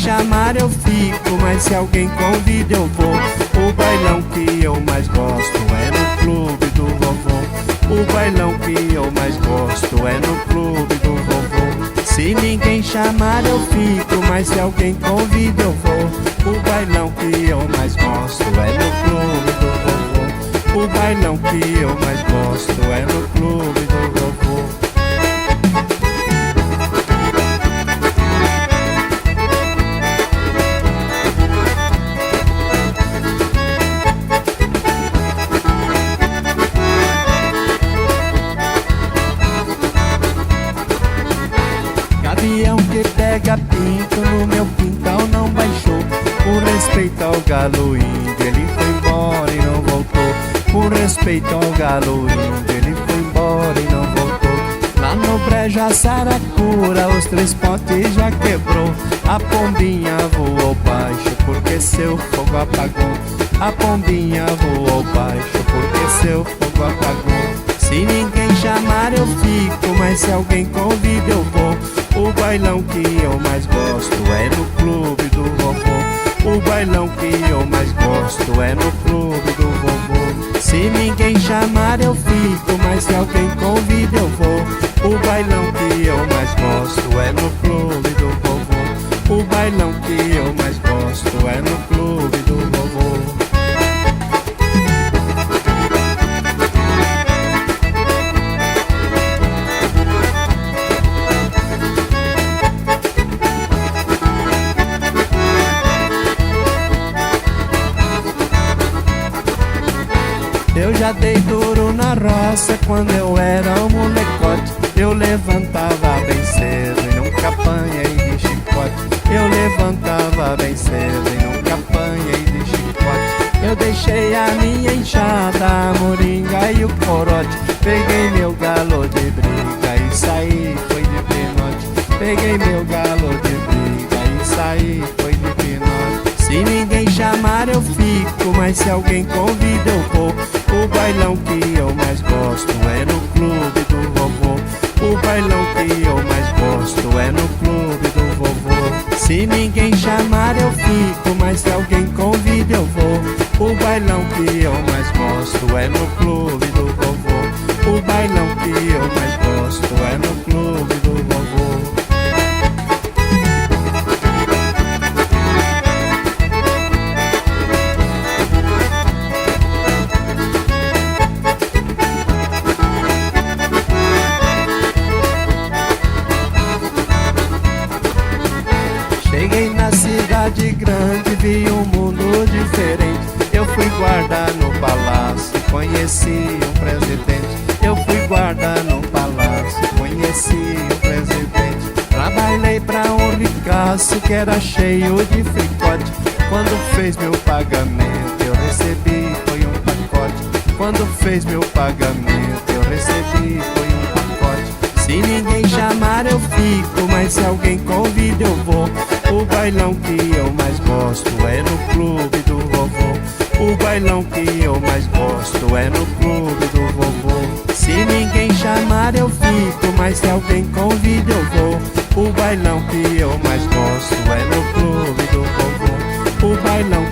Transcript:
chamar eu fico, mas se alguém convida eu vou. O bailão que eu mais gosto é no clube do vovô. O bailão que eu mais gosto é no clube do vovô. Se ninguém chamar eu fico, mas se alguém convida eu vou. O bailão que eu mais gosto é no clube do vovô. O bailão que eu mais gosto é no clube do vovô. Gavião que pega pinto no meu quintal não baixou. Por respeito ao galo índio, ele foi embora e não voltou. Por respeito ao galo índio, ele foi embora e não voltou. Lá no brejo a saracura, os 3 potes já quebrou. A pombinha voou baixo porque seu fogo apagou. A pombinha voou baixo porque seu fogo apagou. Se ninguém chamar eu fico, mas se alguém convida eu vou. O bailão que eu mais gosto é no clube do vovô. O bailão que eu mais gosto é no clube do vovô. Se ninguém chamar eu fico, mas se alguém convida eu vou. O bailão que eu mais gosto é no clube do vovô. O bailão que eu mais gosto é no clube do vovô. Eu já dei duro na roça quando eu era um molecote. Eu levantava bem cedo e nunca apanhei de chicote. Eu levantava bem cedo e nunca apanhei de chicote. Eu deixei a minha enxada, a moringa e o corote. Peguei meu galo de briga e saí, foi de pinote. Peguei meu galo de briga e saí, foi de pinote. Se ninguém chamar eu fico, mas se alguém convida eu vou. O bailão que eu mais gosto é no clube do vovô. O bailão que eu mais gosto é no clube do vovô. Se ninguém chamar eu fico, mas se alguém convida eu vou. O bailão que eu mais gosto é no clube do vovô. O bailão que eu mais gosto é no clube do vovô. Cheguei na cidade grande, vi um mundo diferente. Eu fui guarda no palácio, conheci um presidente. Eu fui guarda no palácio, conheci um presidente. Trabalhei pra um ricaço que era cheio de fricote. Quando fez meu pagamento eu recebi, foi um pacote. Quando fez meu pagamento eu recebi, foi um pacote. Se ninguém chamar eu fico, mas se alguém convida eu vou. O bailão que eu mais gosto é no clube do vovô. O bailão que eu mais gosto é no clube do vovô. Se ninguém chamar eu fico, mas se alguém convida eu vou. O bailão que eu mais gosto é no clube do vovô. O bailão